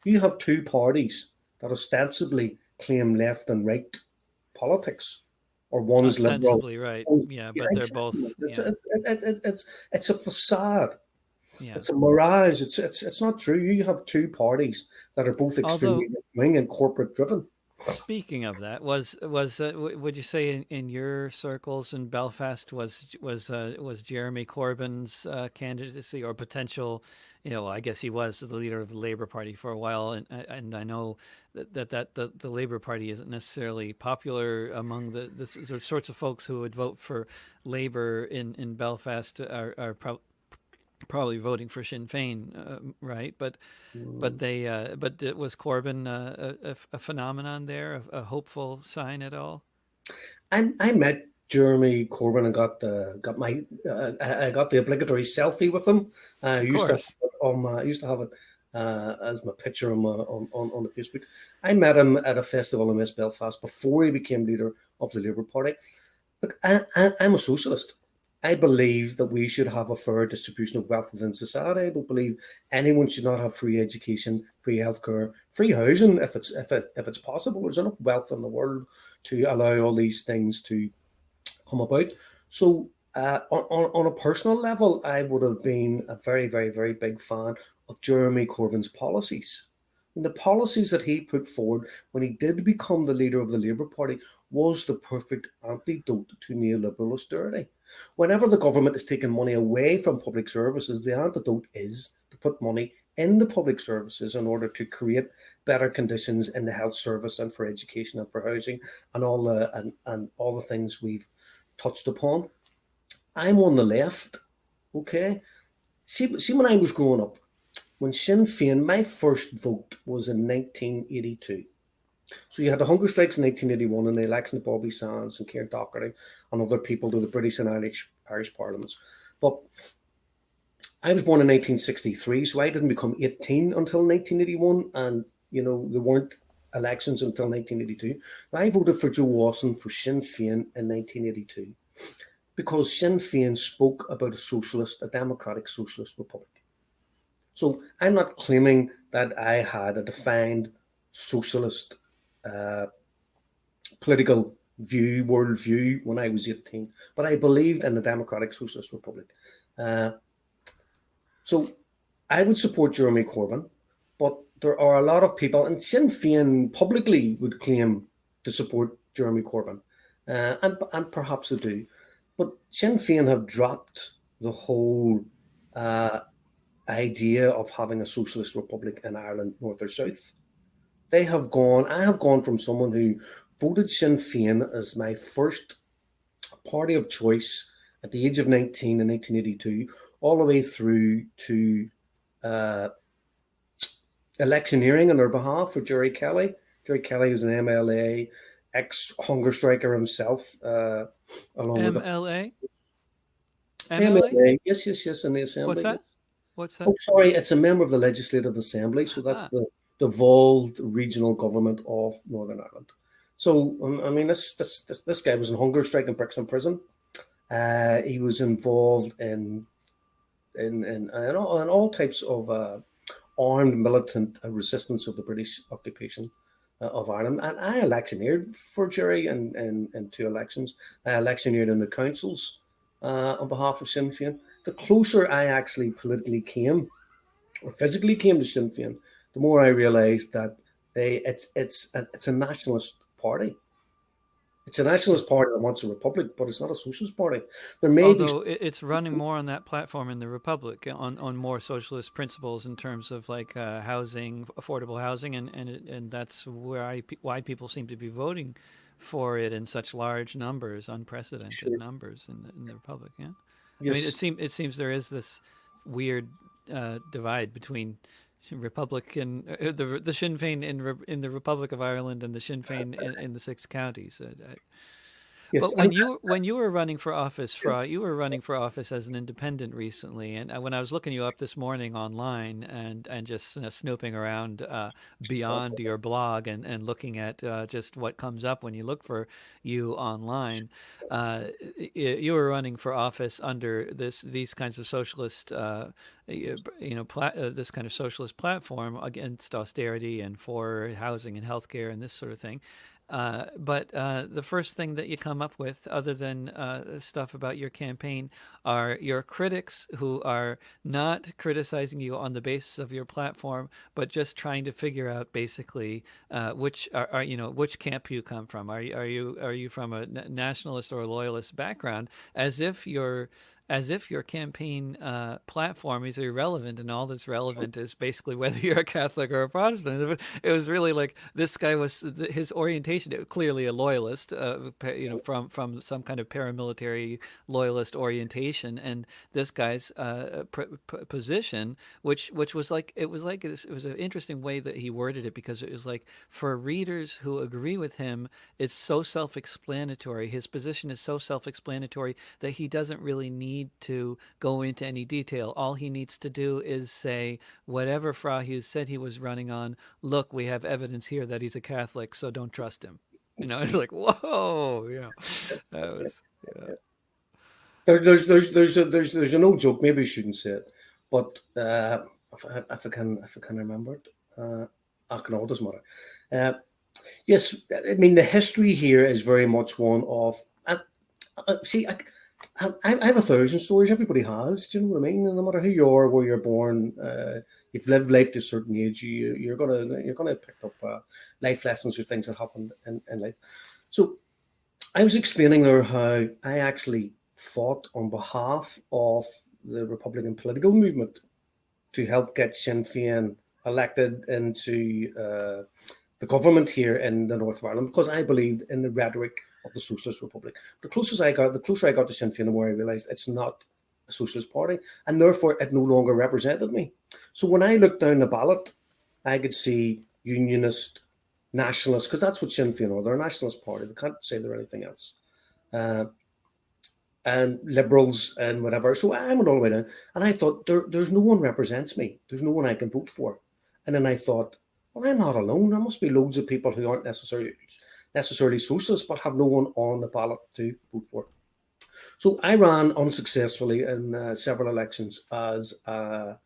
You have two parties that ostensibly claim left and right politics, or one's liberal. Ostensibly, right? One's, Yeah, yeah, but they're exactly. both. Yeah, It's a facade. yeah. It's a mirage. It's not true. You have two parties that are both extremely Although, right wing and corporate driven. speaking of that, would you say in your circles in Belfast was Jeremy Corbyn's candidacy or potential? I guess he was the leader of the Labour Party for a while, and I know that the Labour Party isn't necessarily popular among the sorts of folks who would vote for Labour in Belfast are probably voting for Sinn Féin, right? Mm. But was Corbyn a phenomenon there, a hopeful sign at all? I met Jeremy Corbyn and I got the obligatory selfie with him. I Of used to have course. it I used to have it as my picture on the Facebook. I met him at a festival in West Belfast before he became leader of the Labour Party. Look, I'm a socialist. I believe that we should have a fair distribution of wealth within society. I don't believe anyone should not have free education, free healthcare, free housing if it's possible. There's enough wealth in the world to allow all these things to come about. So, on a personal level, I would have been a very, very, very big fan of Jeremy Corbyn's policies. And the policies that he put forward when he did become the leader of the Labour Party was the perfect antidote to neoliberal austerity. Whenever the government is taking money away from public services, the antidote is to put money in the public services in order to create better conditions in the health service and for education and for housing and all the things we've touched upon. I'm on the left, okay? See, when I was growing up, when Sinn Féin, my first vote was in 1982. So you had the hunger strikes in 1981 and the election of Bobby Sands and Kieran Doherty and other people to the British and Irish parliaments. But I was born in 1963, so I didn't become 18 until 1981, and there weren't elections until 1982. I voted for Joe Wasson for Sinn Féin in 1982 because Sinn Féin spoke about a democratic socialist republic. So I'm not claiming that I had a defined socialist uh, political worldview when I was 18, but I believed in the democratic socialist republic. Uh, so I would support Jeremy Corbyn, but there are a lot of people, and Sinn Féin publicly would claim to support Jeremy Corbyn, and perhaps they do. But Sinn Féin have dropped the whole uh, idea of having a socialist republic in Ireland, north or south. I have gone from someone who voted Sinn Féin as my first party of choice at the age of 19 in 1982, all the way through to uh, electioneering on their behalf for Jerry Kelly. Jerry Kelly is an MLA, ex hunger striker himself, along with a MLA, MLA. MLA. Yes, yes, yes, in the What's assembly. that? Yes. What's that? Oh, sorry, it's a member of the Legislative Assembly, so that's Ah, the devolved regional government of Northern Ireland. So, I mean, this guy was in hunger strike in Brixton prison. He was involved in all types of armed militant resistance of the British occupation of Ireland. And I electioneered for Jerry in two elections. I electioneered in the councils on behalf of Sinn Féin. The closer I actually politically came or physically came to Sinn Féin, the more I realised that it's a nationalist party. It's a yeah. nationalist party that wants a republic, but it's not a socialist party. There may be Although it's running more on that platform in the Republic, on more socialist principles in terms of like housing, affordable housing, and that's why people seem to be voting for it in such large numbers, unprecedented sure. numbers in the Republic. Yeah, I mean Yes, it seems there is this weird divide between Republican the Sinn Féin in the Republic of Ireland and the Sinn Féin in the six counties. yes, But and when you were running for office, Fra, you were running for office as an independent recently, and when I was looking you up this morning online and just snooping around beyond your blog and looking at just what comes up when you look for you online, uh, you were running for office under these kinds of socialist, this kind of socialist platform against austerity and for housing and healthcare and this sort of thing. But the first thing that you come up with, other than stuff about your campaign, are your critics who are not criticizing you on the basis of your platform, but just trying to figure out basically which are which camp you come from. Are you from a nationalist or a loyalist background? As if your campaign platform is irrelevant, and all that's relevant is basically whether you're a Catholic or a Protestant. It was really like this guy was his orientation, clearly a loyalist, from some kind of paramilitary loyalist orientation, and this guy's position, which was like it was an interesting way that he worded it, because it was like, for readers who agree with him, it's so self-explanatory. His position is so self-explanatory that he doesn't really need to go into any detail. All he needs to do is say, whatever Fra Hughes said he was running on, look, we have evidence here that he's a Catholic, so don't trust him. It's like, whoa, that was, yeah. There's an old joke. Maybe I shouldn't say it, but if I can remember it, I can. All doesn't matter. Uh, yes, I mean the history here is very much one of. See, I have 1,000 stories. Everybody has. Do you know what I mean? And no matter who you are, where you're born, you've lived life to a certain age. You're gonna pick up life lessons or things that happened in life. So I was explaining there how I actually fought on behalf of the Republican political movement to help get Sinn Féin elected into the government here in the north of Ireland, because I believed in the rhetoric of the Socialist Republic. The closer I got to Sinn Féin, the more I realised it's not a socialist party, and therefore it no longer represented me. So when I looked down the ballot, I could see unionist, nationalist, because that's what Sinn Féin are. They're a nationalist party. They can't say they're anything else. Uh, and liberals and whatever. So I went all the way down, and I thought there's no one represents me. There's no one I can vote for. And then I thought, well, I'm not alone. There must be loads of people who aren't necessarily socialist, but have no one on the ballot to vote for. So I ran unsuccessfully in several elections as an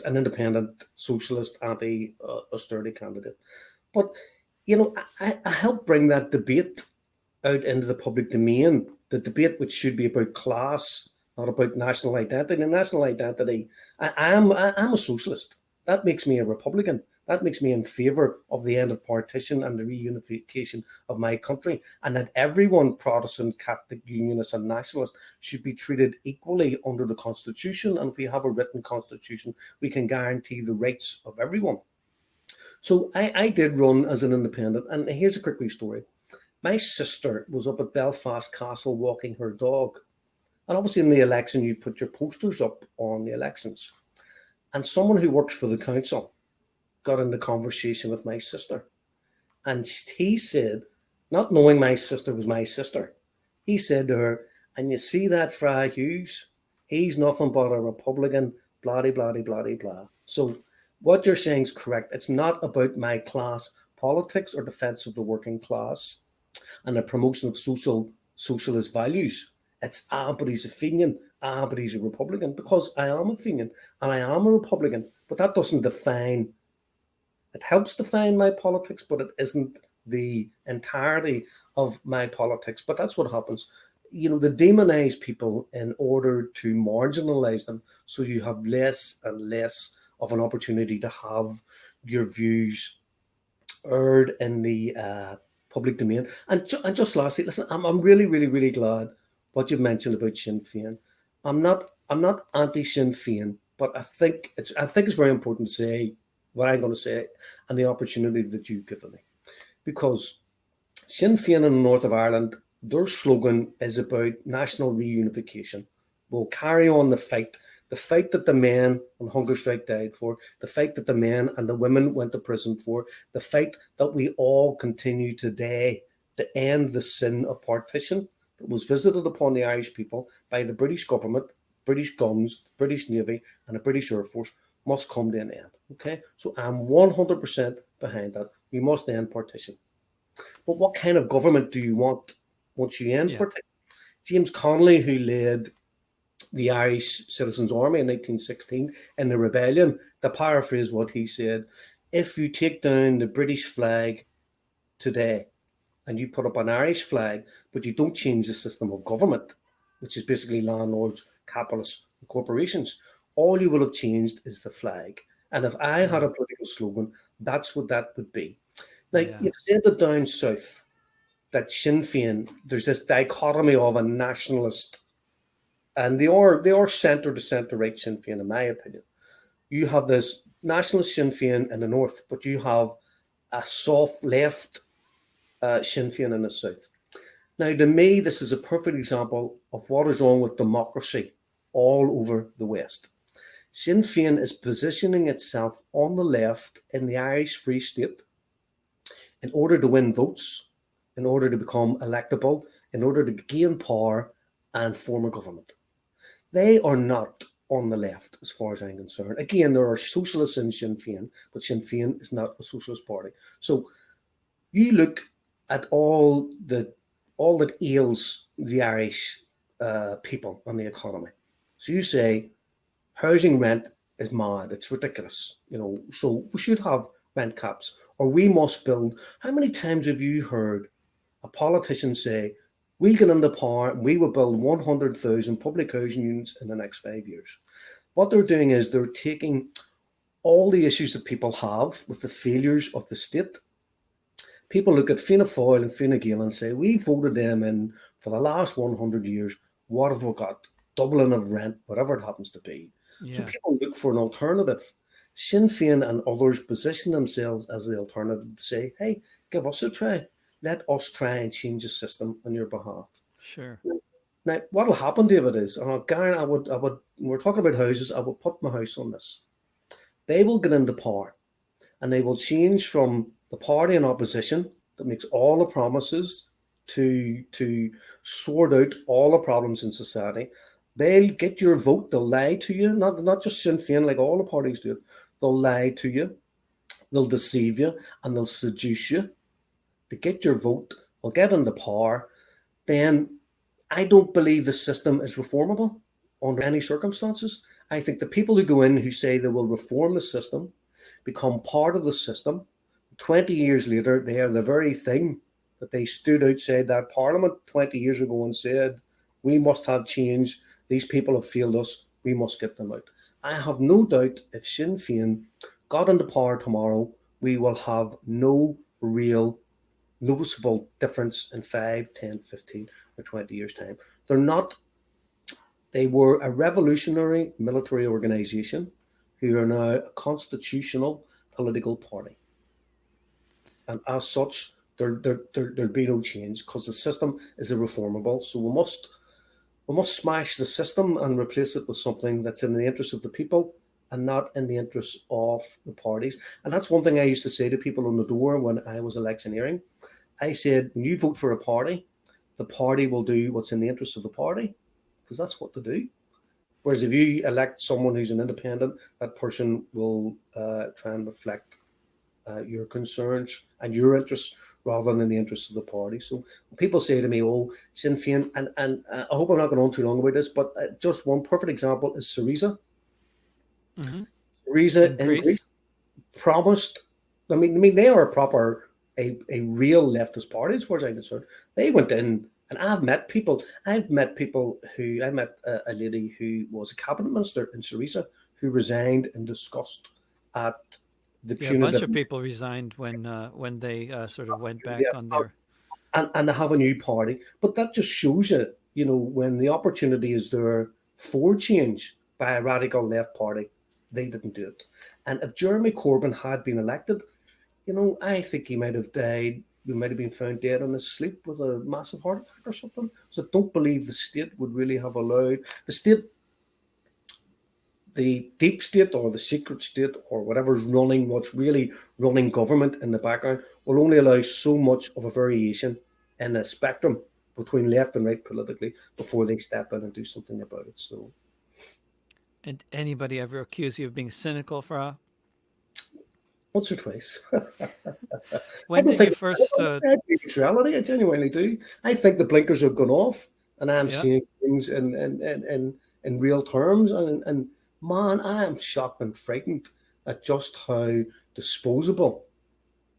independent socialist anti-austerity candidate. But I helped bring that debate out into the public domain, the debate which should be about class, not about national identity. And national identity, I'm a socialist. That makes me a Republican. That makes me in favour of the end of partition and the reunification of my country, and that everyone, Protestant, Catholic, Unionist, and Nationalist, should be treated equally under the Constitution. And if we have a written Constitution, we can guarantee the rights of everyone. So I did run as an independent, and here's a quick wee story. My sister was up at Belfast Castle walking her dog. And obviously, in the election, you put your posters up on the elections. And someone who works for the council got into conversation with my sister. And he said, not knowing my sister was my sister, he said to her, and you see that Fra Hughes? He's nothing but a Republican, blah, blah, blah, blah, blah. So what you're saying is correct. It's not about my class politics or defense of the working class and the promotion of socialist values. It's but he's a Fenian, but he's a Republican, because I am a Fenian and I am a Republican. But that doesn't define. It helps define my politics, but it isn't the entirety of my politics. But that's what happens. They demonize people in order to marginalize them, so you have less and less of an opportunity to have your views aired in the public domain. And just lastly, listen, I'm really, really, really glad what you've mentioned about Sinn Féin. I'm not anti Sinn Féin, but I think it's very important to say what I'm going to say and the opportunity that you've given me, because Sinn Féin in the north of Ireland, their slogan is about national reunification. We'll carry on the fight that the men on hunger strike died for, the fight that the men and the women went to prison for, the fight that we all continue today to end the sin of partition that was visited upon the Irish people by the British government, British guns, British Navy, and the British Air Force must come to an end. Okay, so I'm 100% behind that. We must end partition. But what kind of government do you want once you end Yeah. partition? James Connolly, who led the Irish Citizens' Army in 1916 in the rebellion, to paraphrase what he said, if you take down the British flag today and you put up an Irish flag, but you don't change the system of government, which is basically landlords, capitalists, and corporations, all you will have changed is the flag. And if I had Yeah. a political slogan, that's what that would be. Now, Yeah. you've said that down south, that Sinn Féin, there's this dichotomy of a nationalist, and they are centre to centre right Sinn Féin, in my opinion. You have this nationalist Sinn Féin in the north, but you have a soft left Sinn Féin in the south. Now, to me, this is a perfect example of what is wrong with democracy all over the West. Sinn Féin is positioning itself on the left in the Irish Free State in order to win votes, in order to become electable, in order to gain power and form a government. They are not on the left, as far as I'm concerned. Again, there are socialists in Sinn Féin, but Sinn Féin is not a socialist party. So you look at all that ails the Irish people and the economy. So you say housing rent is mad, it's ridiculous, so we should have rent caps, or we must build. How many times have you heard a politician say, we'll get into power and we will build 100,000 public housing units in the next 5 years? What they're doing is they're taking all the issues that people have with the failures of the state. People look at Fianna Fáil and Fine Gael and say, we voted them in for the last 100 years. What have we got? Doubling of rent, whatever it happens to be. So Yeah. people look for an alternative. Sinn Féin and others position themselves as the alternative to say, hey, give us a try. Let us try and change the system on your behalf. Sure. Now, what will happen, David, is, Garen, when we're talking about houses, I would put my house on this. They will get into power and they will change from the party in opposition that makes all the promises to sort out all the problems in society. They'll get your vote. They'll lie to you, not just Sinn Féin, like all the parties do it. They'll lie to you. They'll deceive you, and they'll seduce you to get your vote. They'll get into power. Then I don't believe the system is reformable under any circumstances. I think the people who go in who say they will reform the system become part of the system. 20 years later, they are the very thing that they stood outside that parliament 20 years ago and said, we must have change. These people have failed us. We must get them out. I have no doubt if Sinn Féin got into power tomorrow, we will have no real noticeable difference in 5, 10, 15, or 20 years' time. They're not, they were a revolutionary military organization who are now a constitutional political party. And as such, there'll be no change because the system is irreformable. So we must smash the system and replace it with something that's in the interest of the people and not in the interest of the parties. And that's one thing I used to say to people on the door when I was electioneering. I said, when you vote for a party, the party will do what's in the interest of the party because that's what they do. Whereas if you elect someone who's an independent, that person will try and reflect your concerns and your interests rather than the interests of the party. So when people say to me, "Oh, Sinn Féin," and I hope I'm not going on too long about this, but just one perfect example is Syriza. Mm-hmm. Syriza In in Greece Greece. promised. I mean, they are a real leftist party as far as I'm concerned. They went in, and I've met people. I met a lady who was a cabinet minister in Syriza who resigned in disgust at the Yeah, a bunch punitive. of people resigned when they sort of went Yeah, back on their. and they have a new party. But that just shows you, when the opportunity is there for change by a radical left party, they didn't do it. And if Jeremy Corbyn had been elected, I think he might have died. He might have been found dead in his sleep with a massive heart attack or something. So I don't believe the state would really have allowed the state, the deep state or the secret state or whatever's running, what's really running government in the background, will only allow so much of a variation in a spectrum between left and right politically before they step in and do something about it. So And anybody ever accuse you of being cynical, Fra? once or twice. I When don't did you think first? I think it's reality. I genuinely do. I think the blinkers have gone off, and I'm Yeah. seeing things in real terms. And man, I am shocked and frightened at just how disposable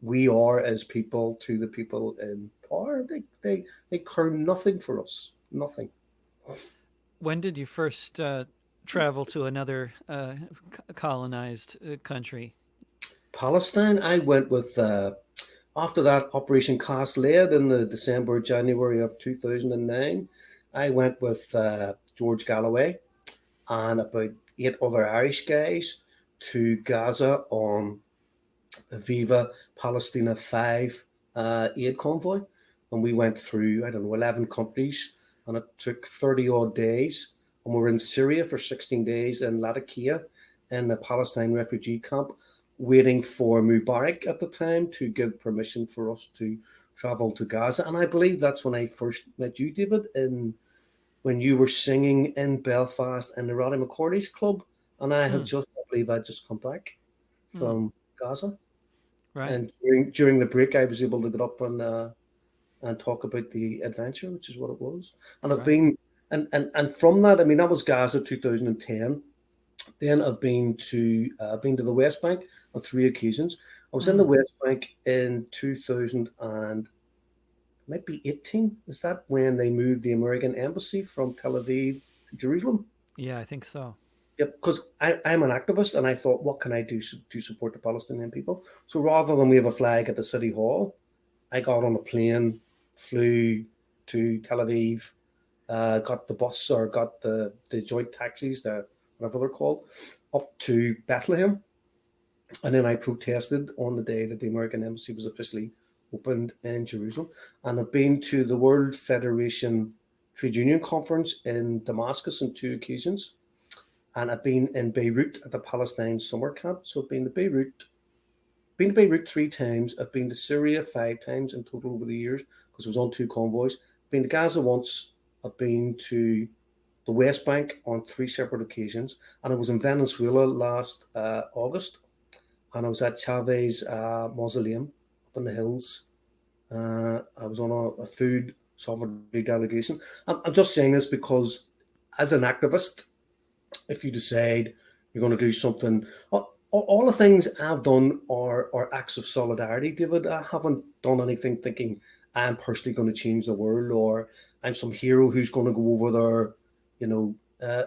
we are as people to the people in power. They care nothing for us. Nothing. When did you first travel to another colonized country? Palestine, I went with after that Operation Cast Lead in the December, January of 2009. I went with George Galloway and about eight other Irish guys to Gaza on the Viva Palestina 5 aid convoy. And we went through, I don't know, 11 countries, and it took 30 odd days. And we were in Syria for 16 days in Latakia in the Palestine refugee camp, waiting for Mubarak at the time to give permission for us to travel to Gaza. And I believe that's when I first met you, David, in when you were singing in Belfast in the Roddy McCordy's club. And Hmm. I believe I'd just come back Hmm. from Gaza. Right. And during the break, I was able to get up and talk about the adventure, which is what it was. And I've Right. been and from that, I mean, that was Gaza 2010. Then I've been to the West Bank on three occasions. I was in the Hmm. West Bank in 2000 and might be 18. Is that when they moved the American embassy from Tel Aviv to Jerusalem? Yeah, I think so. Yep, because I'm an activist and I thought, what can I do to support the Palestinian people? So rather than wave a flag at the city hall, I got on a plane, flew to Tel Aviv, got the bus or got the joint taxis, whatever they're called, up to Bethlehem. And then I protested on the day that the American embassy was officially opened in Jerusalem. And I've been to the World Federation Trade Union Conference in Damascus on two occasions. And I've been in Beirut at the Palestine summer camp. So I've been to Beirut three times. I've been to Syria five times in total over the years because I was on two convoys. I've been to Gaza once. I've been to the West Bank on three separate occasions. And I was in Venezuela last August. And I was at Chavez Mausoleum up in the hills. I was on a food sovereignty delegation. I'm just saying this because, as an activist, if you decide you're going to do something, all the things I've done are acts of solidarity, David. I haven't done anything thinking I'm personally going to change the world or I'm some hero who's going to go over there. You know,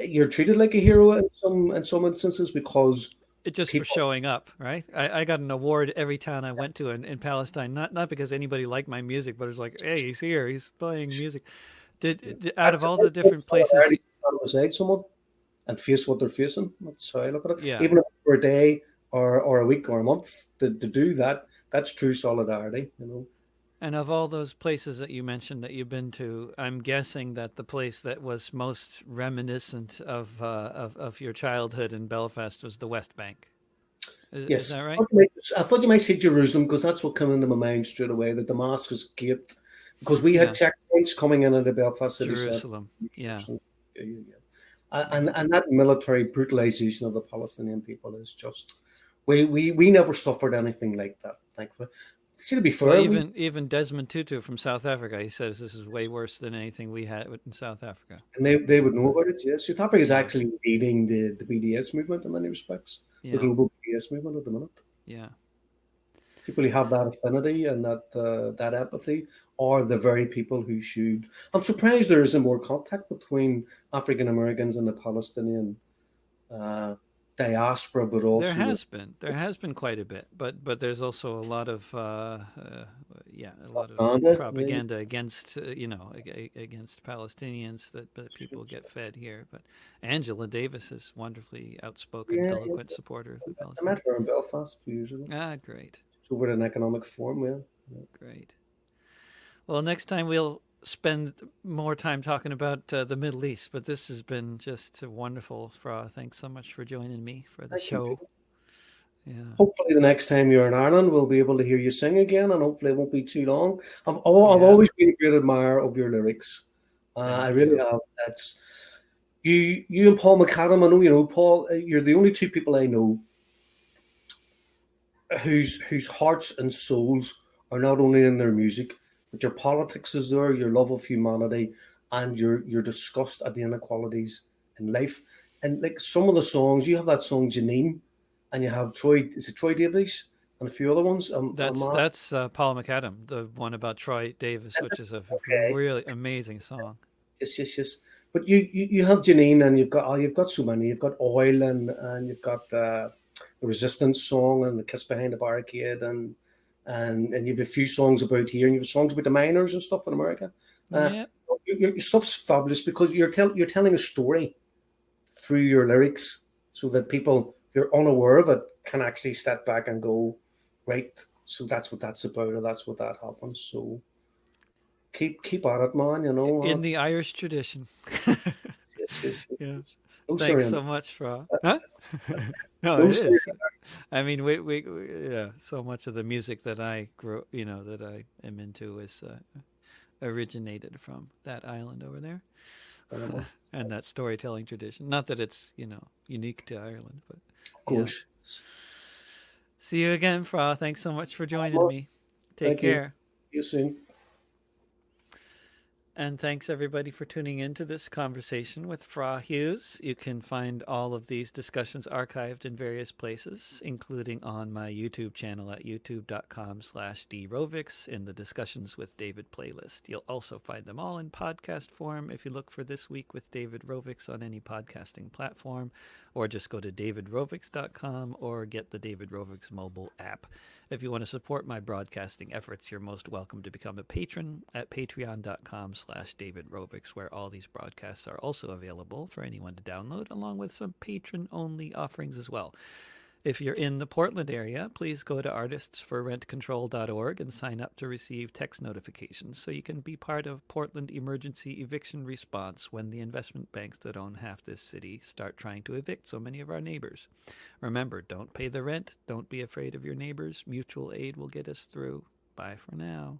you're treated like a hero in some instances because It just for people. showing up, right? I got an award every town I went to in Palestine. Not because anybody liked my music, but it's like, hey, he's here, he's playing music. Out of That's all the what different places, solidarity to stand beside someone and face what they're facing. That's how I look at it. yeah. Even if it's for a day or a week or a month to do that, that's true solidarity, you know. And of all those places that you mentioned that you've been to, I'm guessing that the place that was most reminiscent of your childhood in Belfast was the West Bank. Is Yes, that right? I thought you might say Jerusalem because that's what came into my mind straight away. The Damascus Gate, because we had Yeah, checkpoints coming in at the Belfast city centre. Jerusalem. Yeah. Yeah, yeah, yeah. Yeah. And that military brutalization of the Palestinian people is just we never suffered anything like that. Thankfully, see to be Well, fair, even Desmond Tutu from South Africa, he says this is way worse than anything we had in South Africa. and they would know about it. Yes, South Africa is Yeah. actually leading the BDS movement in many respects, the Yeah. global BDS movement at the minute. Yeah. People who have that affinity and that empathy are the very people who should. I'm surprised there isn't more contact between African Americans and the Palestinian uh, diaspora, but also There has been quite a bit, but there's also a lot of yeah, a lot of propaganda. Yeah, propaganda against against Palestinians that people get fed here. But Angela Davis is wonderfully outspoken, yeah, yeah. eloquent supporter of the I met Palestinians. her in Belfast a few years ago. Ah, great, It's over at an economic forum. Yeah, yeah. great. Well, next time we'll spend more time talking about the Middle East. But this has been just wonderful, Fra. Thanks so much for joining me for the Thank you. show. Yeah, Hopefully, the next time you're in Ireland, we'll be able to hear you sing again, and hopefully, it won't be too long. I've yeah. always been a great admirer of your lyrics. I Thank really you. have. That's you and Paul McAdam. I know you know Paul. You're the only two people I know whose hearts and souls are not only in their music, but your politics is there, your love of humanity, and your disgust at the inequalities in life. And like some of the songs, you have that song Janine, and you have Troy. Is it Troy Davies? and a few other ones. That's Paul McAdam, the one about Troy Davis, which is a Okay, really amazing song. yes, yes, yes. But you have Janine, and you've got so many. You've got Oil, and you've got the Resistance song, and the Kiss Behind the Barricade, and you've a few songs about here, and you've songs about the miners and stuff in America. Uh, Yeah, your stuff's fabulous because you're telling a story through your lyrics, so that people who are unaware of it can actually step back and go, right. So that's what that's about, or that's what that happens. So keep at it, man. You know. in the Irish tradition. Yes, yes, yes, Yeah. yes. No Thanks surrender. so much, Fra. Huh? No, No it surrender. is. I mean, yeah, so much of the music that I grew, that I am into is originated from that island over there and that storytelling tradition. Not that it's, unique to Ireland, but Of yeah. course. See you again, Fra. Thanks so much for joining me. Take Thank you. care. See you soon. And thanks everybody for tuning in to this conversation with Fra Hughes. You can find all of these discussions archived in various places, including on my YouTube channel at youtube.com/drovix in the Discussions with David playlist. You'll also find them all in podcast form if you look for This Week with David Rovix on any podcasting platform, or just go to davidrovix.com or get the David Rovix mobile app. If you want to support my broadcasting efforts, you're most welcome to become a patron at patreon.com/davidrovix, where all these broadcasts are also available for anyone to download, along with some patron-only offerings as well. If you're in the Portland area, please go to artistsforrentcontrol.org and sign up to receive text notifications so you can be part of Portland emergency eviction response when the investment banks that own half this city start trying to evict so many of our neighbors. Remember, don't pay the rent. Don't be afraid of your neighbors. Mutual aid will get us through. Bye for now.